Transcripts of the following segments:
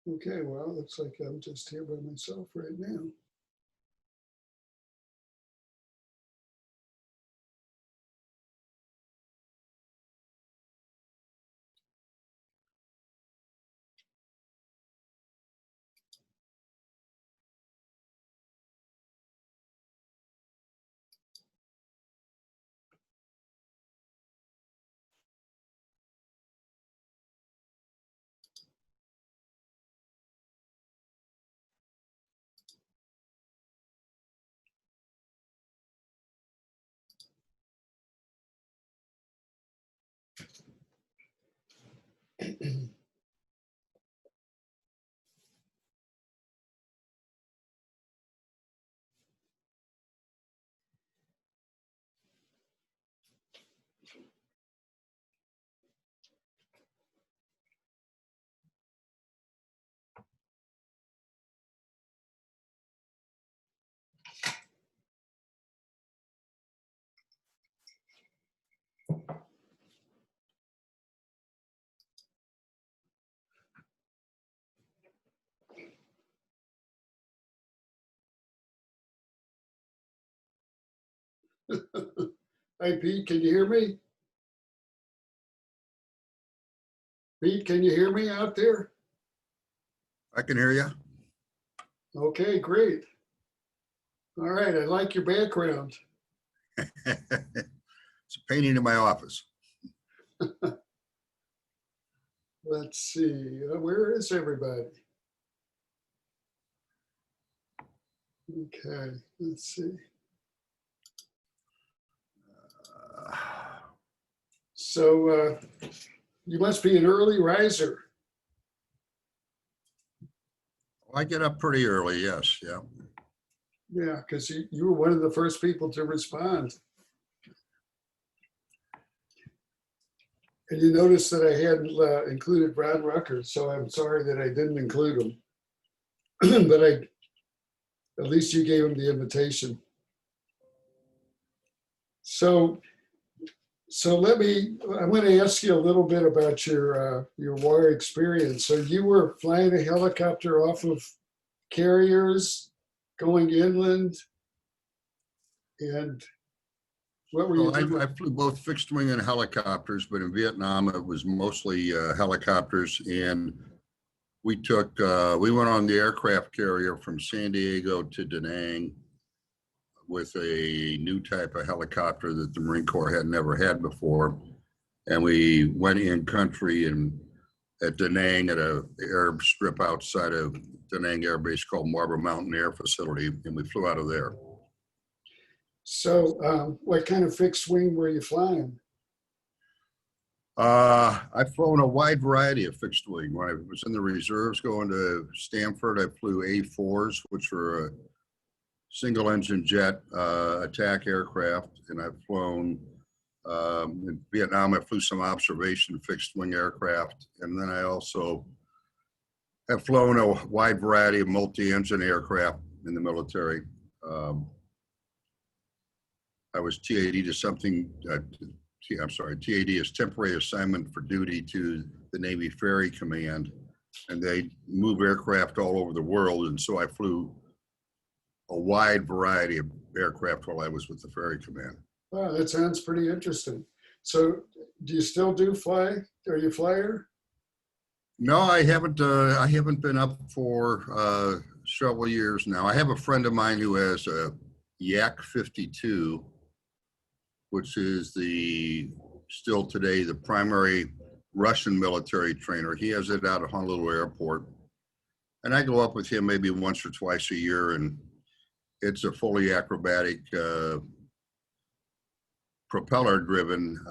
Okay, well, looks like I'm just here by myself right now. Hey, Pete, can you hear me? Pete, can you hear me out there? I can hear you. Okay, great. All right, I like your background. It's a painting in my office. Let's see, where is everybody? Okay, let's see. So you must be an early riser. I get up pretty early, yes, yeah. Yeah, because you were one of the first people to respond. And you noticed that I hadn't included Ron Ruecker, so I'm sorry that I didn't include him. But at least you gave him the invitation. So I want to ask you a little bit about your war experience. So you were flying a helicopter off of carriers, going inland, and what were you doing? I flew both fixed wing and helicopters, but in Vietnam it was mostly helicopters. And we went on the aircraft carrier from San Diego to Da Nang with a new type of helicopter that the Marine Corps had never had before. And we went in country and at Da Nang at a air strip outside of Da Nang Air Base called Marble Mountain Air Facility, and we flew out of there. So what kind of fixed wing were you flying? I've flown a wide variety of fixed wing. When I was in the reserves going to Stanford, I flew A4s, which were a single engine jet attack aircraft. And I've flown, in Vietnam, I flew some observation fixed wing aircraft. And then I also have flown a wide variety of multi-engine aircraft in the military. I was TAD to something, TAD is temporary assignment for duty to the Navy Ferry Command, and they move aircraft all over the world. And so I flew a wide variety of aircraft while I was with the Ferry Command. Wow, that sounds pretty interesting. So do you still do fly? Are you a flyer? No, I haven't been up for several years now. I have a friend of mine who has a Yak 52, which is still today the primary Russian military trainer. He has it out of Honolulu Airport. And I go up with him maybe once or twice a year, and it's a fully acrobatic propeller-driven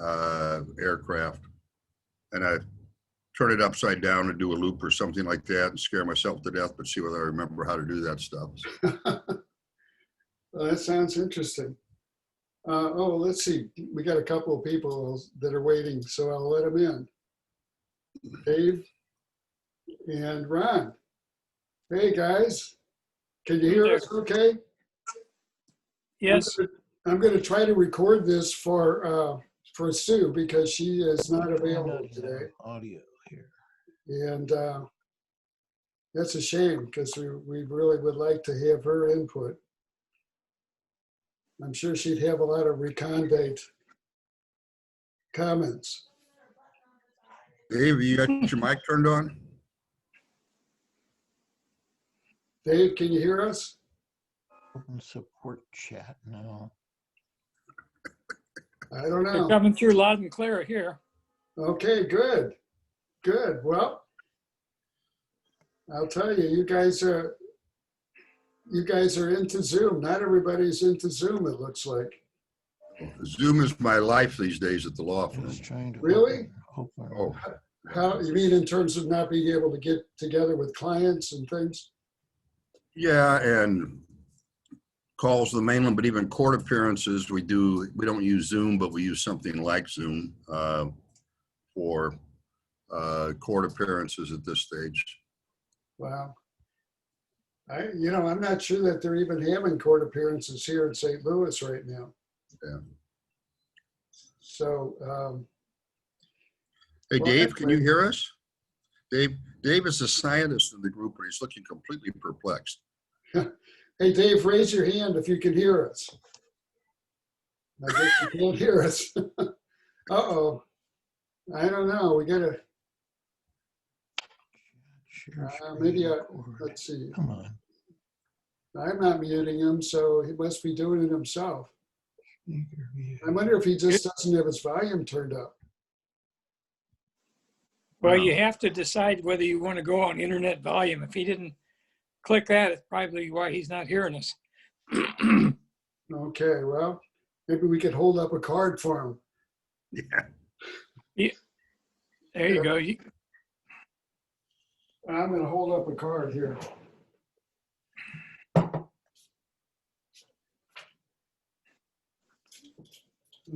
aircraft. And I turn it upside down and do a loop or something like that and scare myself to death, but see whether I remember how to do that stuff. Well, that sounds interesting. Let's see. We got a couple of people that are waiting, so I'll let them in. Dave and Ron. Hey, guys. Can you hear us okay? Yes. I'm going to try to record this for Sue because she is not available today. Audio here. And That's a shame because we really would like to have her input. I'm sure she'd have a lot of recondite comments. Dave, you got your mic turned on? Dave, can you hear us? Open support chat now. I don't You're know. coming through loud and clear here. Okay, good. Good. Well, I'll tell you, you guys are into Zoom. Not everybody's into Zoom, it looks like. Zoom is my life these days at the law I firm. was trying to Really? open. Oh, How, you mean in terms of not being able to get together with clients and things? yeah, and calls to the mainland, but even court appearances, we don't use Zoom, but we use something like Zoom for court appearances at this stage. Wow. I'm not sure that they're even having court appearances here in St. Louis right now. Yeah. So, Hey, well, Dave, can you anyway. hear us? Dave is a scientist in the group, but he's looking completely perplexed. Hey, Dave, raise your hand if you can hear us. I guess you can't hear us. Uh-oh. I don't know. We gotta, Share maybe, screen record. let's see. Come on. I'm not muting him, so he must be doing it himself. Speaker view. I wonder if he just doesn't have his volume turned up. Well, Wow. you have to decide whether you want to go on internet volume. If he didn't click that, it's probably why he's not hearing us. Okay, well, maybe we could hold up a card for him. Yeah. There you go. I'm gonna hold up a card here.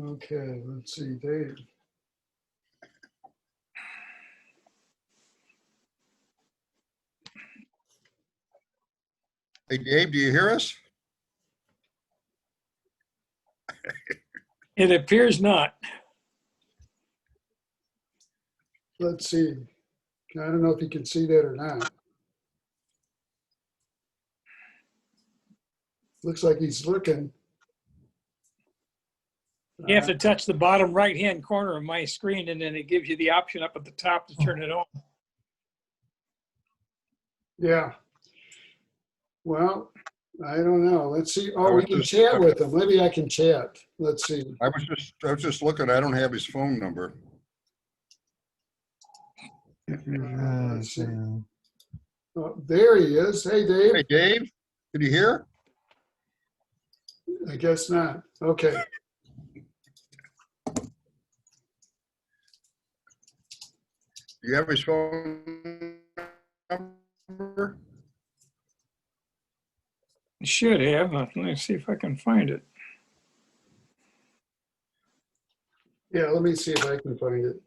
Okay, let's see, Dave. Hey, Dave, do you hear us? It appears not. Let's see. I don't know if you can see that or not. Looks like he's looking. You have to touch the bottom right-hand corner of my screen, and then it gives you the option up at the top to turn it on. Yeah. Well, I don't know. Let's see. I Oh, we was can just- chat with him. Maybe I can chat. Let's see. I was just looking. I don't have his phone number. Let's see. Oh, there he is. Hey, Dave. Hey, Dave, can you hear? I guess not. Okay. Do you have his phone number? You should have. Let me see if I can find it. Yeah, let me see if I can find it.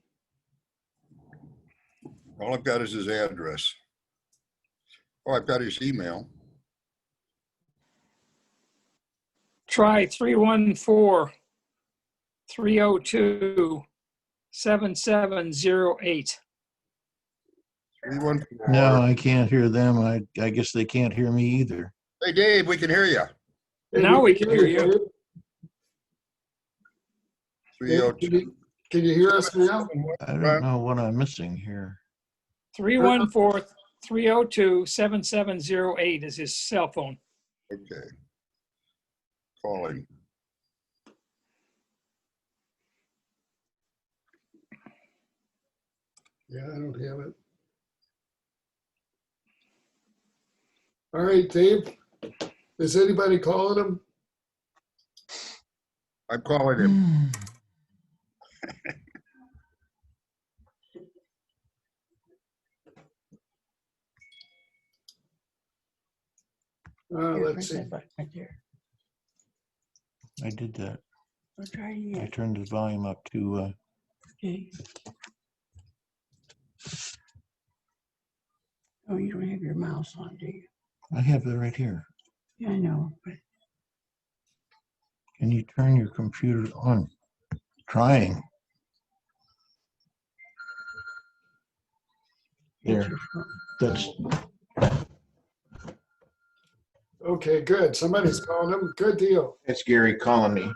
All I've got is his address. Oh, I've got his email. Try 314-302-7708. 314. No, I can't hear them. I guess they can't hear me either. Hey, Dave, we can hear you. Hey, Now we can hear you. Dave. Dave, 302. can you hear us now? I don't know what I'm missing here. 314-302-7708 is his cell phone. Okay. Calling. Yeah, I don't have it. All right, Dave. Is anybody calling him? I'm calling him. Let's see. I did that. I'll try I again. turned the volume up to, Okay. Oh, you don't have your mouse on, do you? I have it right here. Yeah, I know, but Can you turn your computer on? Trying. it's There. your phone. That's Okay, good. Somebody's calling him. Good deal. It's Gary calling me.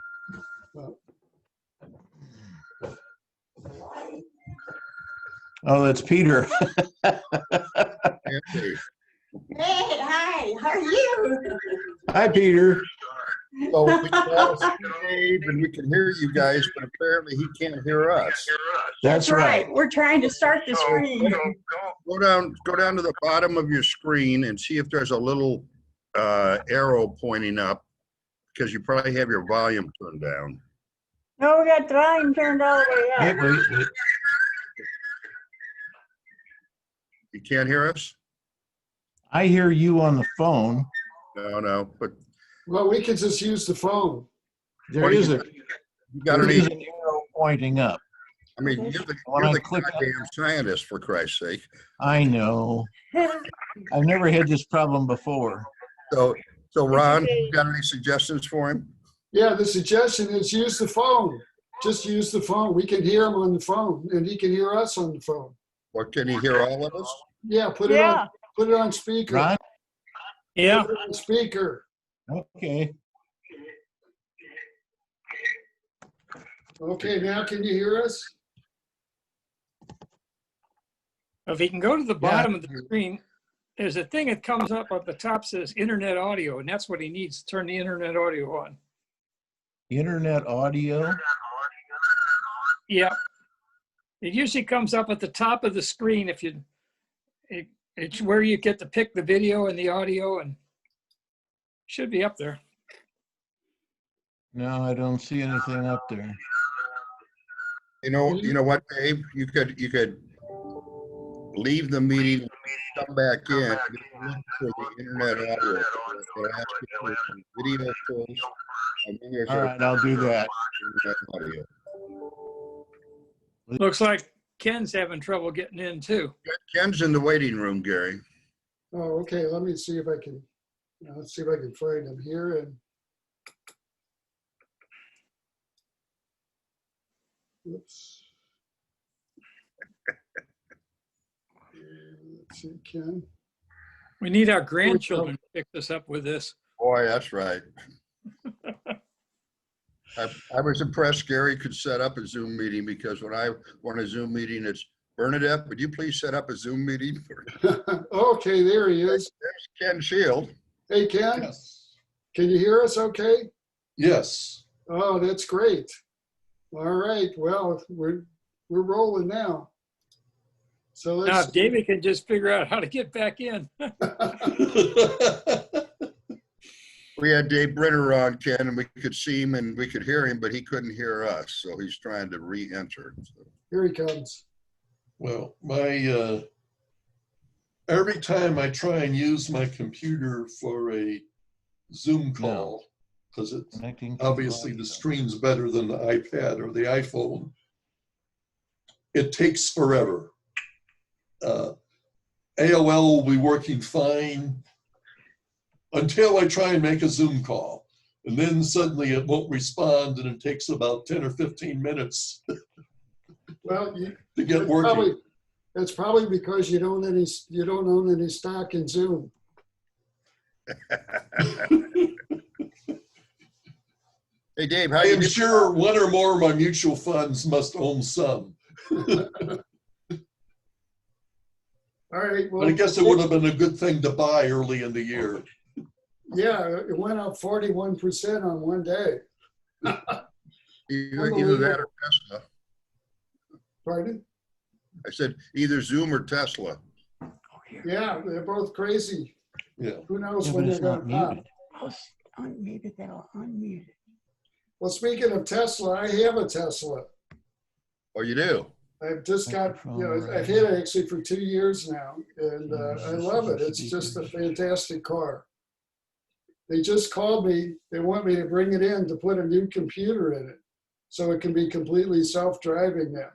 Oh, that's Peter. Andy. Hey, hi, how are you? Hi, Peter. So we can all see Dave and we can hear you guys, but apparently he can't hear us. That's right. We're trying to start the screen. Go down to the bottom of your screen and see if there's a little arrow pointing up, because you probably have your volume turned down. No, we got the volume turned all the way Wait, up. wait. You can't hear us? I hear you on the phone. No, but Well, we could just use the phone. There What do is you- a, you got there any, is an arrow pointing up. I mean, When you're I the click on- goddamn scientist, for Christ's sake. I know. I've never had this problem before. So Ron, you got any suggestions for him? Yeah, the suggestion is use the phone. Just use the phone. We can hear him on the phone and he can hear us on the phone. Or can he hear all of us? Yeah, put it on speaker. Ron? Yeah. Put it on speaker. Okay. Okay, now can you hear us? If he can go to the bottom of the screen, there's a thing that comes up at the top says internet audio, and that's what he needs to turn the internet audio on. Internet audio. Yeah. It usually comes up at the top of the screen if you, it's where you get to pick the video and the audio, and should be up there. No, I don't see anything up there. You know what, Dave? You could leave the meeting, come back in, look for the internet audio. They'll ask you for some video first, and then there's All right, I'll do that. internet audio. Looks like Ken's having trouble getting in too. Ken's in the waiting room, Gary. Oh, okay, let me see if I can, let's see if I can find him here and. Oops. Let's see, Ken. We need our grandchildren to pick us up with this. Boy, that's right. I was impressed Gary could set up a Zoom meeting, because when I want a Zoom meeting, it's Bernadette, would you please set up a Zoom meeting? Okay, there he is. There's Ken Schild. Hey, Ken, Yes. can you hear us okay? Yes. Oh, that's great. All right, well, we're rolling now. So Now, let's. if David can just figure out how to get back in. We had Dave Brinner on, Ken, and we could see him and we could hear him, but he couldn't hear us. So he's trying to re-enter. Here he comes. Well, my every time I try and use my computer for a Zoom call, because it's Connecting to obviously the audio. screen's better than the iPad or the iPhone, it takes forever. AOL will be working fine until I try and make a Zoom call. And then suddenly it won't respond, and it takes about 10 or 15 minutes Well, to get working. that's probably because you don't own any stock in Zoom. Hey, Dave, how I you am doing? sure one or more of my mutual funds must own some. All right, well. But I guess it would have been a good thing to buy early in the year. Yeah, it went up 41% on one day. Either that or Tesla. Pardon? I said either Zoom or Tesla. Yeah, they're both crazy. Yeah. Who knows Yeah, when but they're it's gonna not pop? muted. I'll unmute it, that'll unmute it. Well, speaking of Tesla, I have a Tesla. Oh, you do? I've just got, I've had it actually for 2 years now, and I love it. It's just a fantastic car. They just called me. They want me to bring it in to put a new computer in it, so it can be completely self-driving now.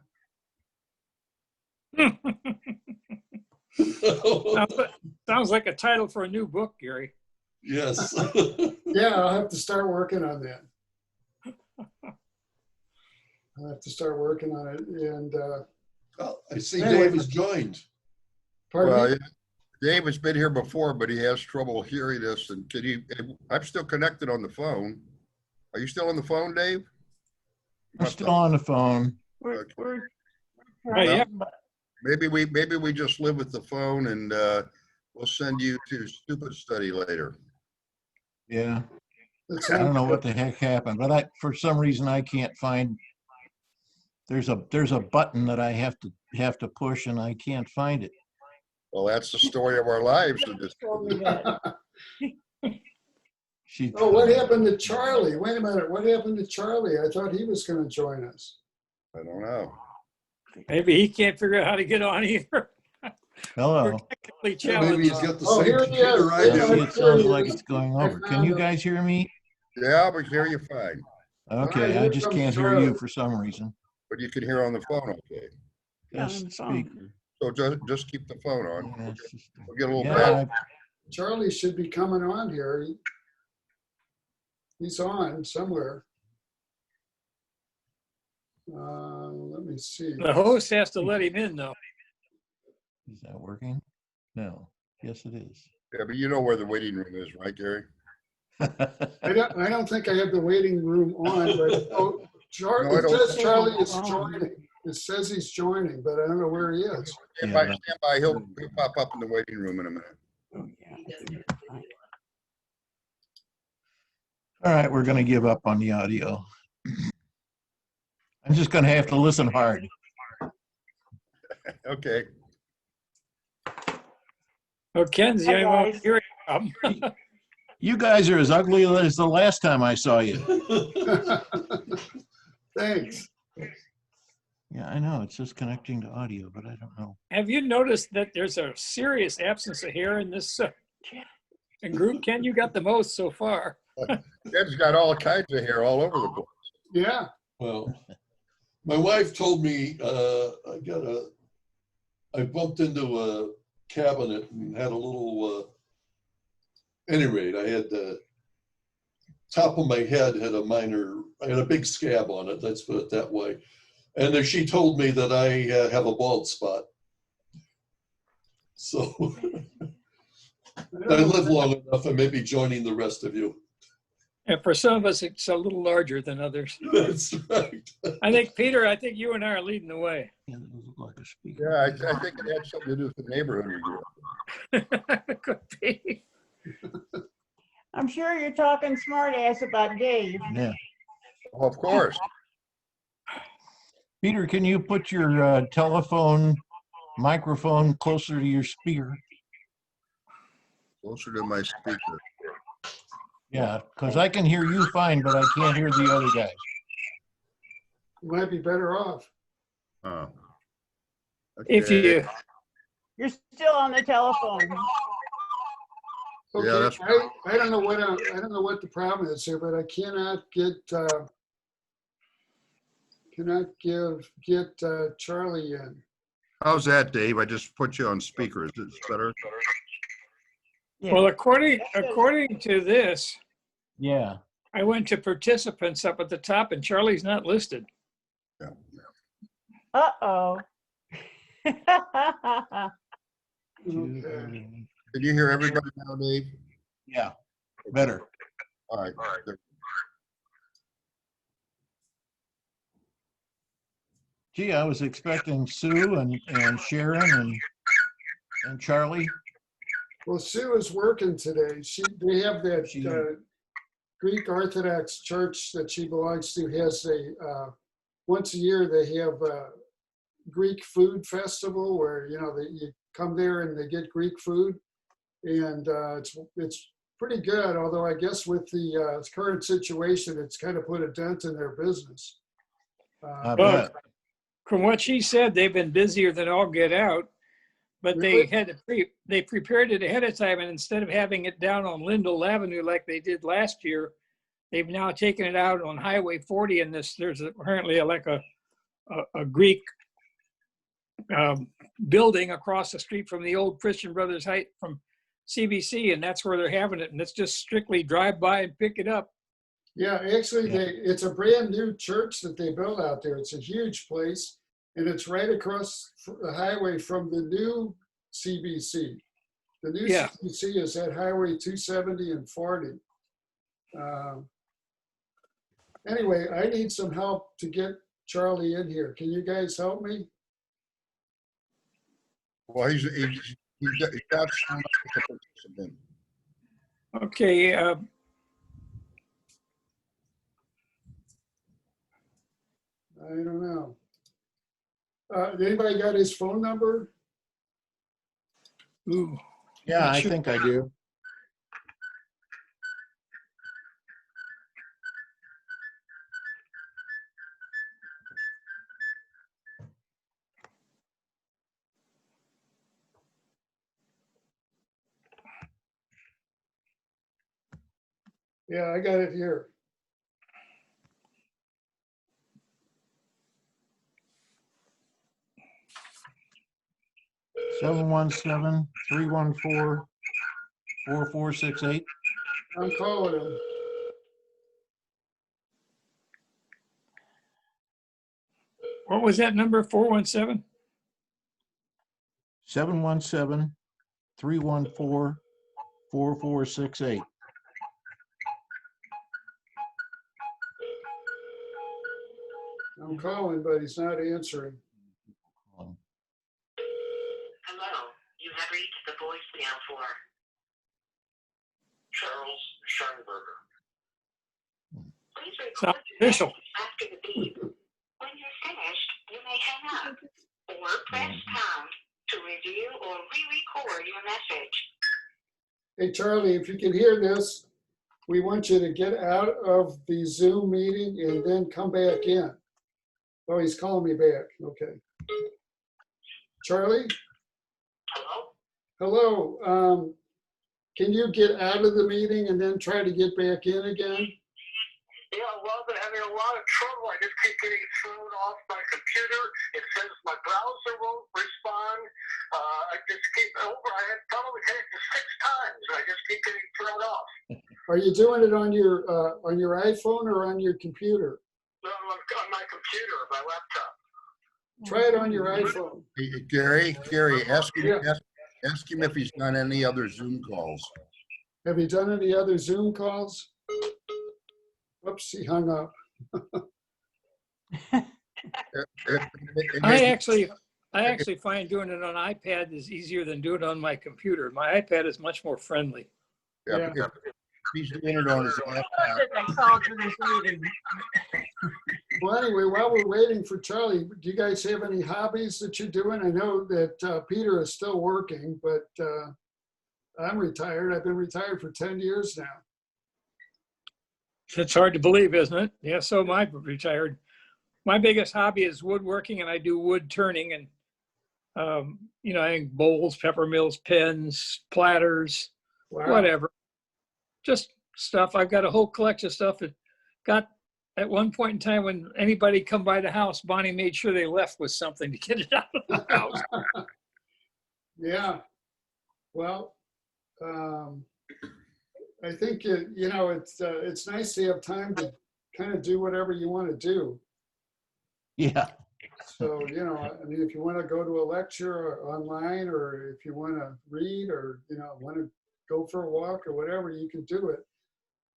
Sounds like a title for a new book, Gary. Yes. Yeah, I'll have to start working on that. I'll have to start working on it. And Well, I see Dave has joined. pardon Well, me? Dave has been here before, but he has trouble hearing us. And I'm still connected on the phone. Are you still on the phone, Dave? I'm still on the phone. We're Oh, yeah. trying, but Maybe we just live with the phone and we'll send you to stupid study later. Yeah, Let's I don't hope know what the heck happened, but for some reason I can't find. There's a button that I have to push and I can't find it. Well, that's the story of our lives. In this. told me that. Oh, what happened to Charlie? Wait a minute. What happened to Charlie? I thought he was going to join us. I don't know. Maybe he can't figure out how to get on either. Hello. We're technically Yeah, maybe he's challenged. got the Oh, same here he is. computer I Yeah, Yeah, do. it sounds like it's going over. Can you guys hear me? Yeah, we can hear you fine, Okay, I here just comes can't hear Charlie. you for some reason. but you can hear on the phone okay. Yeah, Just on the phone. speak. So just keep the phone on. Yeah, it's just- We'll get a little yeah, back. Charlie should be coming on here. He's on somewhere. Let me see. The host has to let him in, though. Is that working? No. Yes, it is. Yeah, but you know where the waiting room is, right, Gary? I don't think I have the waiting room on, but No, I it don't. says Charlie is joining. It says he's joining, but I don't know where he is. Stand Yeah, by. He'll pop up in the waiting room in a minute. Oh, yeah. All right, we're going to give up on the audio. I'm just going to have to listen hard. Okay. Oh, Ken's the Hi, only one guys. hearing him. You guys are as ugly as the last time I saw you. Thanks. Yeah, I know. It's just connecting to audio, but I don't know. Have you noticed that there's a serious absence of hair in this group? Ken, you got the most so far. Ken's got all kinds of hair all over the place. Yeah. Well, my wife told me I bumped into a cabinet and had a little, any rate, I had the top of my head had I had a big scab on it, let's put it that way. And then she told me that I have a bald spot. So I live long enough, I may be joining the rest of you. And for some of us, it's a little larger than others. That's right. I think, Peter, I think you and I are leading the way. Yeah, that doesn't look like a speaker. Yeah, I think it had something to do with the neighborhood we grew up in. Could be. I'm sure you're talking smart ass about Dave. Yeah. Oh, of course. Peter, can you put your telephone microphone closer to your speaker? Closer to my speaker. Yeah, because I can hear you fine, but I can't hear the other guy. You might be better off. Oh. If Okay. you, You're still on the telephone. Okay, Yeah, that's- I don't know what the problem is here, but I cannot get Charlie in. How's that, Dave? I just put you on speaker. Is it better? Yeah. well, according to this, Yeah. I went to participants up at the top and Charlie's not listed. Yeah. Uh-oh. Okay. Can you hear everybody now, Dave? Yeah, better. All right. Gee, I was expecting Sue and Sharon and Charlie. Well, Sue is working today. They have that Greek Orthodox church that she belongs to has once a year they have a Greek food festival where, you come there and they get Greek food. And it's pretty good, although I guess with the current situation, it's kind of put a dent in their business. I Well, bet. From what she said, they've been busier than all get out, but Really? they prepared it ahead of time, and instead of having it down on Lindell Avenue like they did last year, they've now taken it out on Highway 40, and there's apparently a Greek building across the street from the old Christian Brothers Height from CBC, and that's where they're having it, and it's just strictly drive by and pick it up. Yeah, actually, it's a brand new church that they built out there. It's a huge place, and it's right across the highway from the new CBC. The new Yeah. CPC is at Highway 270 and 40. Anyway, I need some help to get Charlie in here. Can you guys help me? Well, he's got some participant. Okay, I don't know. Anybody got his phone number? ooh, Yeah, I Sure. think I do. Yeah, I got it here. 717-314-4468. I'm calling him. what was that number? 417? 717-314-4468. I'm calling, but he's not answering. Hello, you have reached the voicemail for Charles Scharnberger. Please Sounds record your official. message after the beep. When you're finished, you may hang up or press pound to review or re-record your message. Hey, Charlie, if you can hear this, we want you to get out of the Zoom meeting and then come back in. Oh, he's calling me back. Okay. Charlie? Hello? Hello. Can you get out of the meeting and then try to get back in again? Yeah, well, I've been having a lot of trouble. I just keep getting thrown off my computer. It says my browser won't respond. I just keep over. I had probably connected 6 times. And I just keep getting thrown off. Are you doing it on your iPhone or on your computer? No, on my computer, my laptop. Try it on your iPhone. Hey, Gary, ask him if he's done any other Zoom calls. Have you done any other Zoom calls? Whoops, he hung up. I actually find doing it on iPad is easier than doing it on my computer. My iPad is much more friendly. Yeah, if he's doing it on his laptop. I called for this meeting. Well, anyway, while we're waiting for Charlie, do you guys have any hobbies that you're doing? I know that Peter is still working, but I'm retired. I've been retired for 10 years now. It's hard to believe, isn't it? Yeah, so am I retired. My biggest hobby is woodworking, and I do wood turning and, I think bowls, pepper mills, pens, platters, Wow. whatever. Just stuff. I've got a whole collection of stuff that got, at one point in time when anybody come by the house, Bonnie made sure they left with something to get it out of the house. Yeah. Well, I think, it's nice to have time to kind of do whatever you want to do. Yeah. So, if you want to go to a lecture or online, or if you want to read, or, want to go for a walk or whatever, you can do it.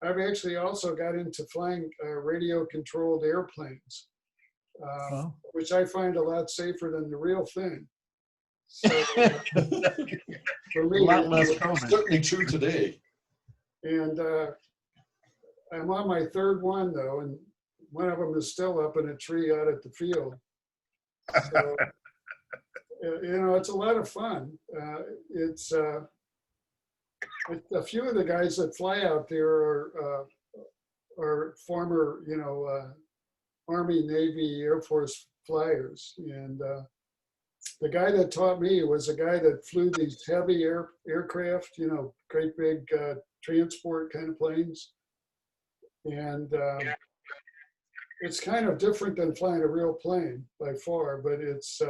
I've actually also got into flying radio-controlled airplanes, Well. which I find a lot safer than the real thing. So, for me, A lot less COVID. Certainly true today. and I'm on my 3rd one, though, and one of them is still up in a tree out at the field. So, it's a lot of fun. It's a few of the guys that fly out there are former, Army, Navy, Air Force flyers. And the guy that taught me was a guy that flew these heavy aircraft, great big transport kind of planes. And it's kind of different than flying a real plane by far, but it's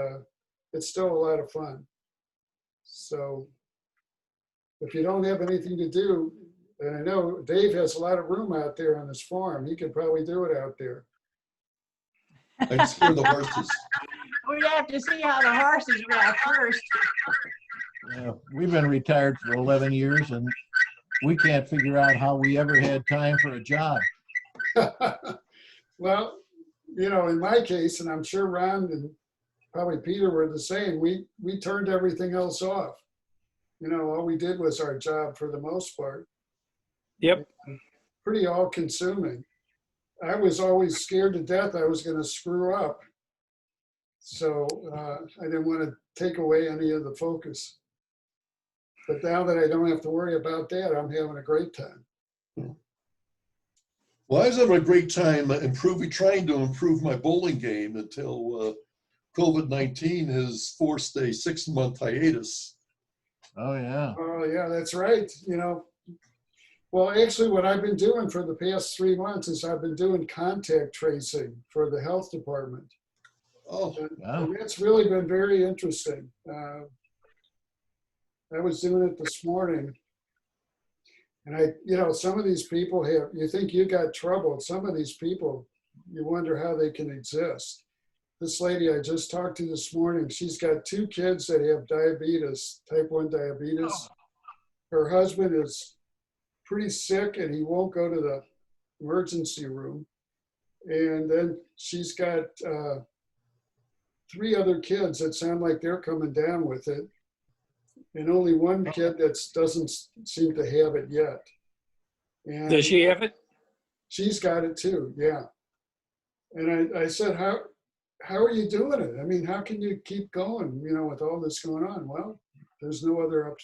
still a lot of fun. So if you don't have anything to do, and I know Dave has a lot of room out there on his farm, he could probably do it out there. I'd scare the horses. We'd have to see how the horses react first. We've been retired for 11 years and we can't figure out how we ever had time for a job. Well, you know, in my case, and I'm sure Ron and probably Peter were the same, we turned everything else off. You know, all we did was our job for the most part. Yep. Pretty all consuming. I was always scared to death I was going to screw up. So I didn't want to take away any of the focus. But now that I don't have to worry about that, I'm having a great time. Well, I was having a great time trying to improve my bowling game until COVID-19 has forced a 6-month hiatus. Oh, yeah. Oh, yeah, that's right. You know, well, actually, what I've been doing for the past 3 months is I've been doing contact tracing for the health department. Oh, Wow. And that's really been very interesting. I was doing it this morning. And you know, some of these people you think you got trouble. Some of these people, you wonder how they can exist. This lady I just talked to this morning, she's got 2 kids that have diabetes, type 1 diabetes. Her husband is pretty sick and he won't go to the emergency room. And then she's got 3 other kids that sound like they're coming down with it. And only 1 kid that doesn't seem to have it yet. And Does she have it? she's got it too, yeah. And I said, how are you doing it? I mean, how can you keep going, you know, with all this going on? Well, there's no other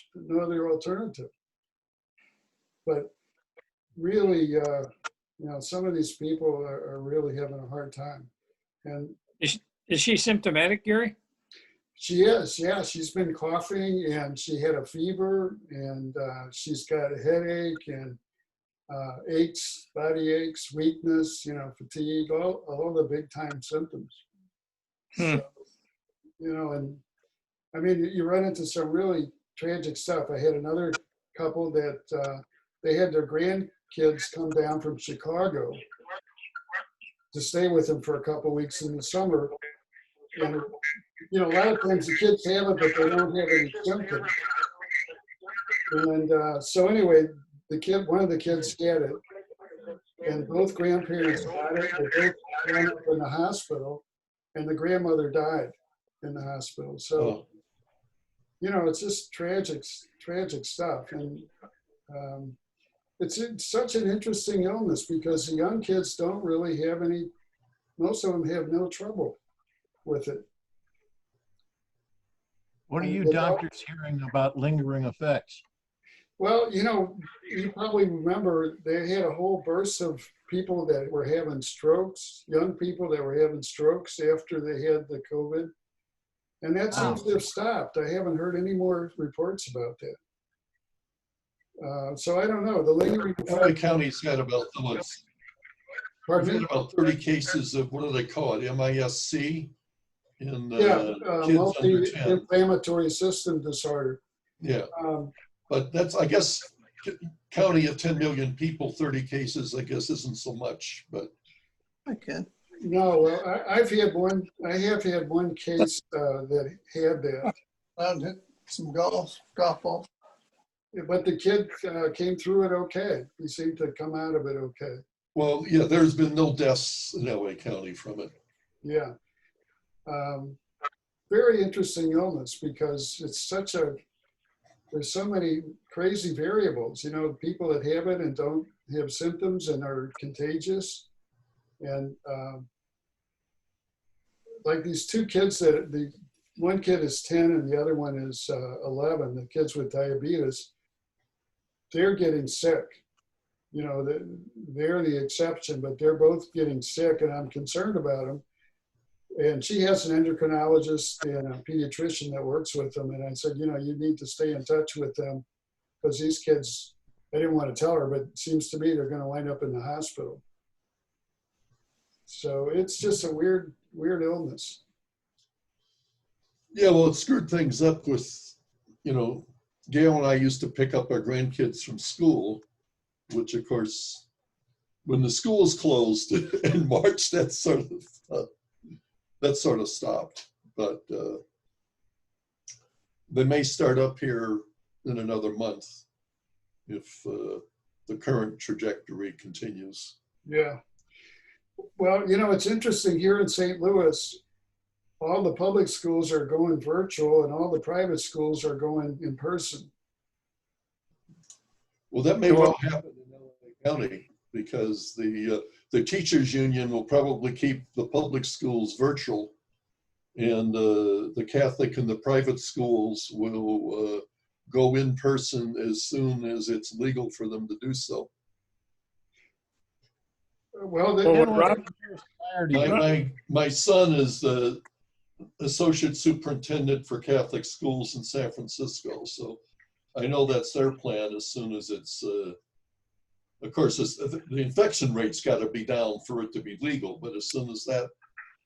alternative. But really, you know, some of these people are really having a hard time. And Is she symptomatic, Gary? she is, yeah. She's been coughing and she had a fever and she's got a headache and aches, body aches, weakness, you know, fatigue, all the big time symptoms. So, you know, and I mean, you run into some really tragic stuff. I had another couple that they had their grandkids come down from Chicago to stay with them for a couple weeks in the summer. And, you know, a lot of times the kids have it, but they don't have any symptoms. And so anyway, one of the kids had it, and both grandparents got it. They both wound up in the hospital, and the grandmother died in the hospital. So, you know, it's just tragic stuff. And it's such an interesting illness because the young kids don't really have most of them have no trouble with it. What are you doctors hearing about lingering effects? Well, you know, you probably remember they had a whole burst of people that were having strokes, young people that were having strokes after they had the COVID. And that seems to have stopped. I haven't heard any more reports about that. So I don't know. The lingering LA County's had about, Pardon me? about 30 cases of, what do they call it, MISC? In Yeah, kids under 10. multi-inflammatory system disorder. Yeah, but that's, I guess, county of 10 million people, 30 cases, I guess, isn't so much, but. Okay. No, well, I have had one case that had that. I did some golf balls. But the kid came through it okay. He seemed to come out of it okay. Well, yeah, there's been no deaths in LA County from it. Yeah. Very interesting illness because it's there's so many crazy variables, you know, people that have it and don't have symptoms and are contagious. And like these 2 kids one kid is 10 and the other one is 11, the kids with diabetes, they're getting sick. You know, they're the exception, but they're both getting sick and I'm concerned about them. And she has an endocrinologist and a pediatrician that works with them. And I said, you know, you need to stay in touch with them because these kids, I didn't want to tell her, but it seems to me they're going to wind up in the hospital. So it's just a weird illness. Yeah, well, it screwed things up with, you know, Gail and I used to pick up our grandkids from school, which of course, when the schools closed in March, that sort of stopped. But they may start up here in another month if the current trajectory continues. Yeah. Well, it's interesting here in St. Louis, all the public schools are going virtual and all the private schools are going in person. Well, that may well happen in LA County because the teachers union will probably keep the public schools virtual, and the Catholic and the private schools will go in person as soon as it's legal for them to do so. Well, My son is the associate superintendent for Catholic schools in San Francisco, so I know that's their plan as soon as it's, of course, the infection rate's got to be down for it to be legal, but as soon as that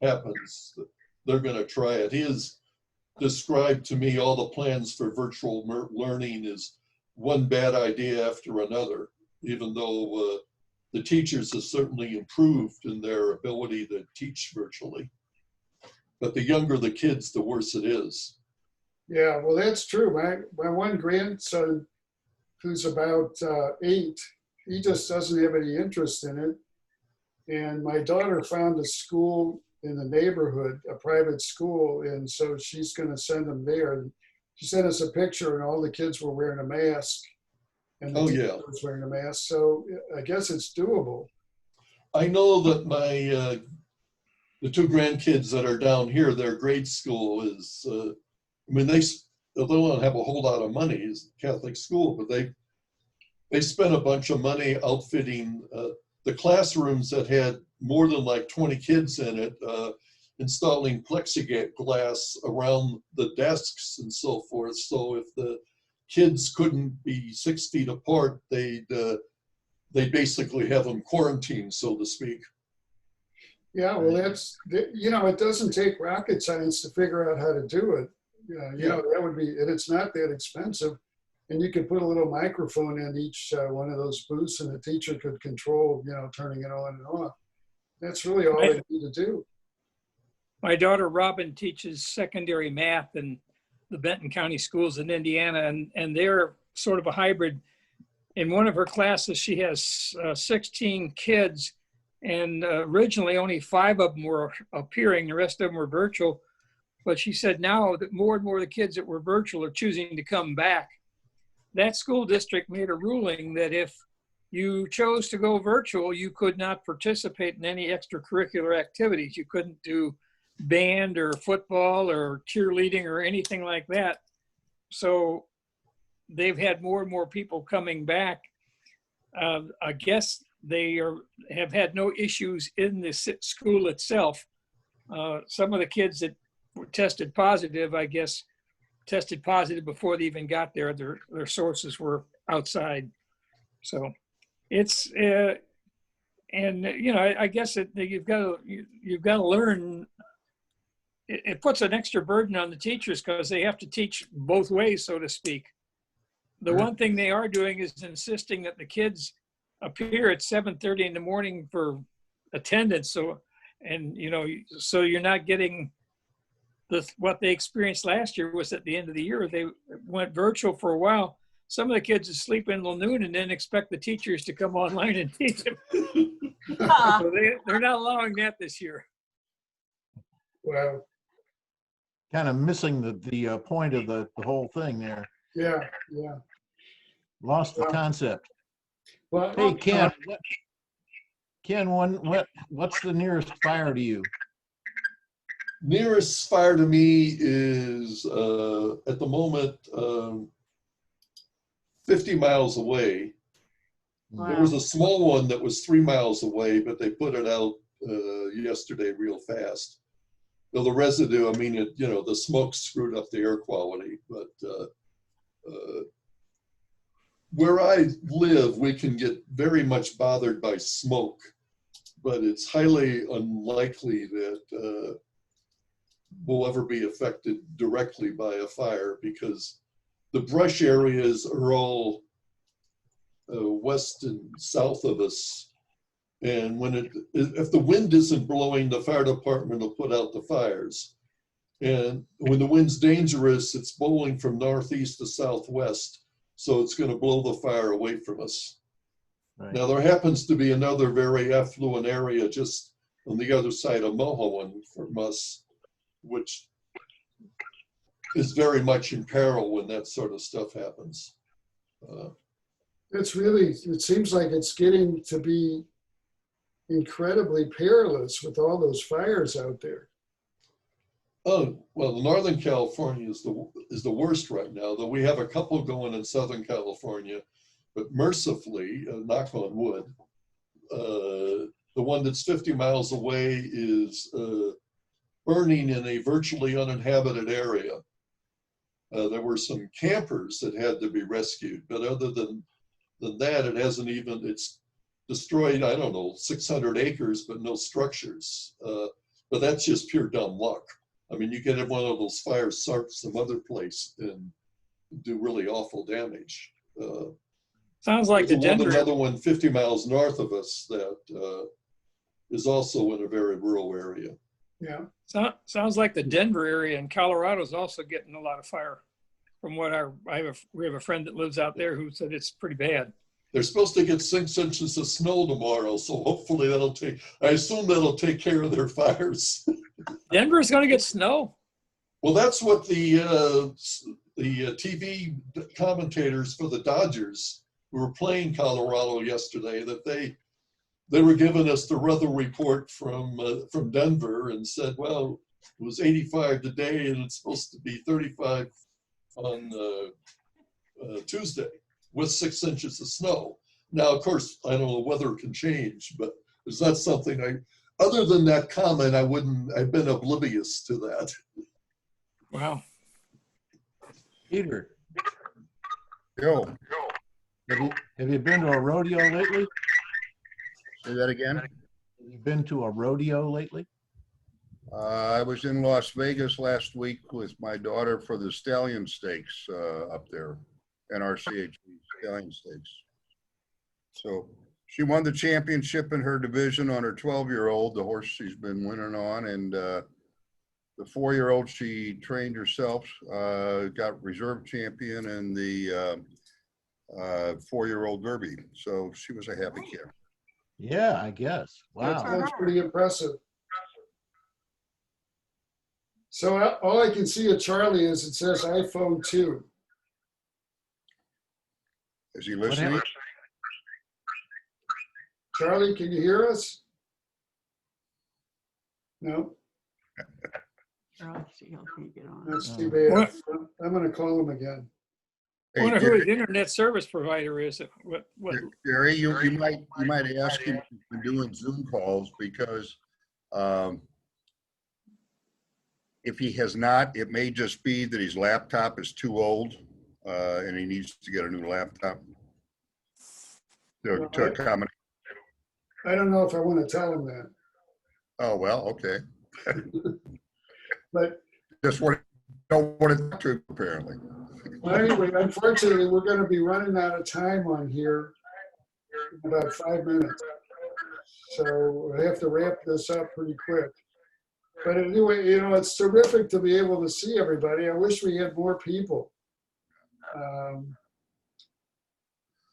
happens, they're going to try it. He has described to me all the plans for virtual learning as one bad idea after another, even though the teachers have certainly improved in their ability to teach virtually. But the younger the kids, the worse it is. Yeah, well, that's true. My one grandson, who's about 8, he just doesn't have any interest in it. And my daughter found a school in the neighborhood, a private school, and so she's going to send them there. And she sent us a picture, and all the kids were wearing a mask. And the teacher was wearing a mask. So I guess it's doable. I know that the 2 grandkids that are down here, their grade school is, they don't have a whole lot of money, it's a Catholic school, but they spent a bunch of money outfitting the classrooms that had more than like 20 kids in it, installing plexiglass around the desks and so forth. So if the kids couldn't be 6 feet apart, they'd basically have them quarantined, so to speak. Yeah, well, it doesn't take rocket science to figure out how to do it. That would be, and it's not that expensive. And you could put a little microphone in each one of those booths, and the teacher could control, turning it on and off. That's really all they need to do. My daughter Robin teaches secondary math in the Benton County schools in Indiana, and they're sort of a hybrid. In one of her classes, she has 16 kids, and originally only 5 of them were appearing, the rest of them were virtual. But she said now that more and more of the kids that were virtual are choosing to come back. That school district made a ruling that if you chose to go virtual, you could not participate in any extracurricular activities. You couldn't do band or football or cheerleading or anything like that. So they've had more and more people coming back. I guess they have had no issues in the school itself. Some of the kids that were tested positive, I guess, tested positive before they even got there. Their sources were outside. So it's, I guess you've got to learn. It puts an extra burden on the teachers because they have to teach both ways, so to speak. The one thing they are doing is insisting that the kids appear at 7:30 in the morning for attendance. So you're not getting what they experienced last year was at the end of the year, they went virtual for a while. Some of the kids would sleep in until noon and then expect the teachers to come online and teach them. So they're not allowing that this year. Wow. Kind of missing the point of the whole thing there. Yeah. Lost the concept. Well, hey, Ken, what's the nearest fire to you? Nearest fire to me is at the moment 50 miles away. Wow. There was a small one that was 3 miles away, but they put it out yesterday real fast. The residue, the smoke screwed up the air quality, but where I live, we can get very much bothered by smoke, but it's highly unlikely that will ever be affected directly by a fire because the brush areas are all west and south of us. And if the wind isn't blowing, the fire department will put out the fires. And when the wind's dangerous, it's blowing from northeast to southwest. So it's going to blow the fire away from us. Right. Now, there happens to be another very affluent area just on the other side of Mohoan from us, which is very much in peril when that sort of stuff happens. It seems like it's getting to be incredibly perilous with all those fires out there. Oh, well, Northern California is the worst right now, though we have a couple going in Southern California, but mercifully, knock on wood, the one that's 50 miles away is burning in a virtually uninhabited area. There were some campers that had to be rescued, but other than that, it hasn't even, it's destroyed, I don't know, 600 acres, but no structures. But that's just pure dumb luck. I mean, you get one of those fires start some other place and do really awful damage. Sounds like the Denver. Another one 50 miles north of us that is also in a very rural area. Yeah. Sounds like the Denver area in Colorado is also getting a lot of fire. From what we have a friend that lives out there who said it's pretty bad. They're supposed to get 6 inches of snow tomorrow, so hopefully I assume that'll take care of their fires. Denver's going to get snow. Well, that's what the TV commentators for the Dodgers who were playing Colorado yesterday, that they were giving us the weather report from Denver and said, well, it was 85 today and it's supposed to be 35 on Tuesday with 6 inches of snow. Now, of course, I know the weather can change, but is that something other than that comment, I've been oblivious to that. Wow. Peter, Yo, have you been to a rodeo lately? say that again? Have you been to a rodeo lately? I was in Las Vegas last week with my daughter for the Stallion Stakes up there, NRCHB Stallion Stakes. So she won the championship in her division on her 12-year-old, the horse she's been winning on, and the 4-year-old she trained herself, got reserve champion in the 4-year-old Derby. So she was a happy kid. Yeah, I guess. Wow. That's pretty impressive. So all I can see of Charlie is it says iPhone 2. Is he listening? Charlie, can you hear us? No, that's too bad. What? I'm going to call him again. I Hey, wonder who Gary, his internet service provider is. Gary, you might ask him if he's been doing Zoom calls, because if he has not, it may just be that his laptop is too old and he needs to get a new laptop to accommodate. I don't know if I want to tell him that, Oh, well, okay. but Just what don't want to talk to him, apparently. well, anyway, unfortunately, we're going to be running out of time on here in about 5 minutes. So I have to wrap this up pretty quick. But anyway, it's terrific to be able to see everybody. I wish we had more people.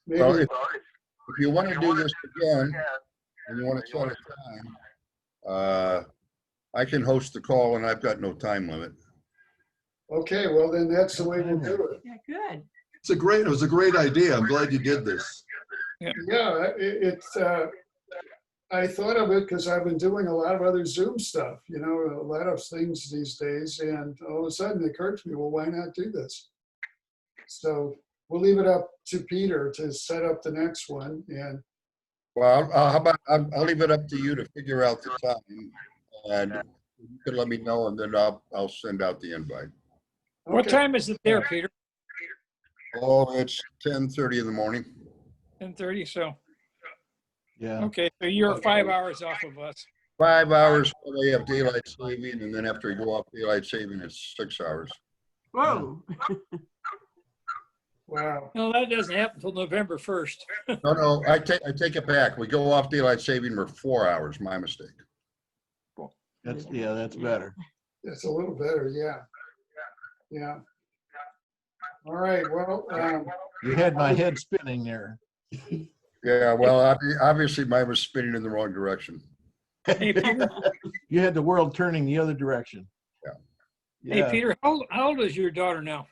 Maybe, Well, if you want to do this again and you want to set a time, I can host the call and I've got no time limit. okay, well, then that's the way we'll do it. Yeah, good. It was a great idea. I'm glad you did this. Yeah, I thought of it because I've been doing a lot of other Zoom stuff, a lot of things these days. And all of a sudden it occurred to me, well, why not do this? So we'll leave it up to Peter to set up the next one. And Well, how about I'll leave it up to you to figure out the time, and you can let me know, and then I'll send out the invite. What okay. time is it there, Peter? Oh, it's 10:30 in the morning. 10:30. So Yeah. okay, so you're 5 hours off of us. 5 hours while they have daylight saving, and then after you go off daylight saving, it's 6 hours. Whoa. Wow. No, that doesn't happen until November 1st. No, I take it back. We go off daylight saving for 4 hours. My mistake. That's better. It's a little better, yeah. Yeah. All right, well, You had my head spinning there. Yeah, well, obviously mine was spinning in the wrong direction. Hey, Peter. You had the world turning the other direction. Yeah. Hey, Yeah. Peter, how old is your daughter now?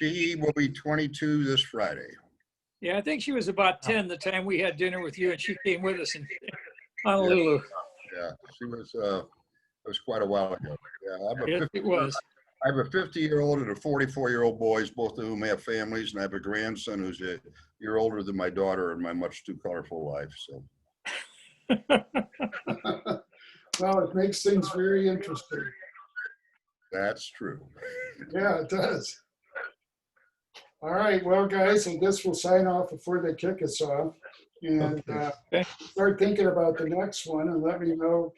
She will be 22 this Friday. Yeah, I think she was about 10 the time we had dinner with you, and she came with us in Honolulu. Yeah, she was, it was quite a while ago. Yeah, Yes, it was. I have a 50-year-old and a 44-year-old boys, both of whom have families, and I have a grandson who's a year older than my daughter in my much too colorful life, so. well, it makes things very interesting. That's true. Yeah, it does. All right, well, guys, I guess we'll sign off before they kick us off. And Okay. start thinking about the next one and let me know,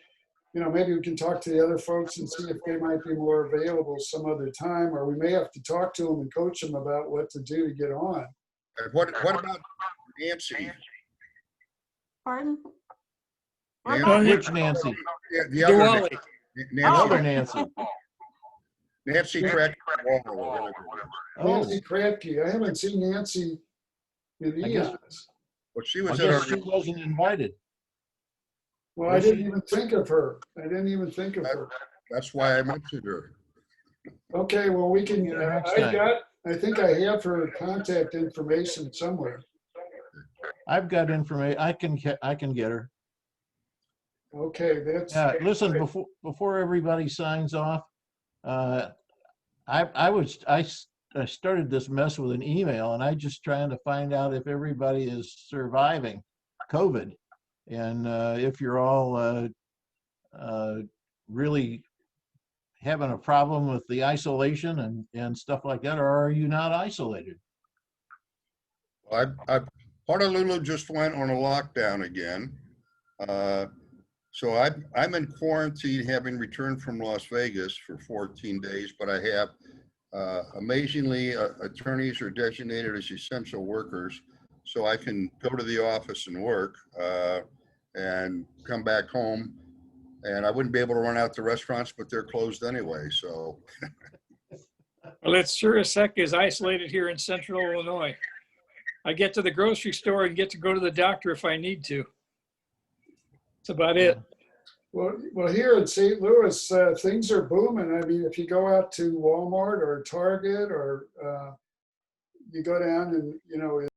maybe we can talk to the other folks and see if they might be more available some other time, or we may have to talk to them and coach them about what to do to get on. And what about Nancy? Pardon? Nancy? Which Nancy? Yeah, the other Diwali. Another Nancy, Nancy. Nancy Crack Wall or whatever it is. Oh, Nancy Kratke. I haven't seen Nancy in I guess- eons. Well, she I was at guess our, she wasn't invited. Well, I didn't even think of her. I didn't even think of her. that's why I mentioned her. Okay, well, we can, Next time. I think I have her contact information somewhere. I've got information. I can get her. Okay, that's. Yeah, listen, before everybody signs off, I started this mess with an email, and I just trying to find out if everybody is surviving COVID, and if you're all really having a problem with the isolation and stuff like that, or are you not isolated? Honolulu just went on a lockdown again. So I'm in quarantine, having returned from Las Vegas for 14 days, but I have amazingly, attorneys are designated as essential workers, so I can go to the office and work and come back home. And I wouldn't be able to run out to restaurants, but they're closed anyway, so. Well, it's sure as heck is isolated here in central Illinois. I get to the grocery store and get to go to the doctor if I need to. That's about it. Well, here in St. Louis, things are booming. I mean, if you go out to Walmart or Target or you go down and,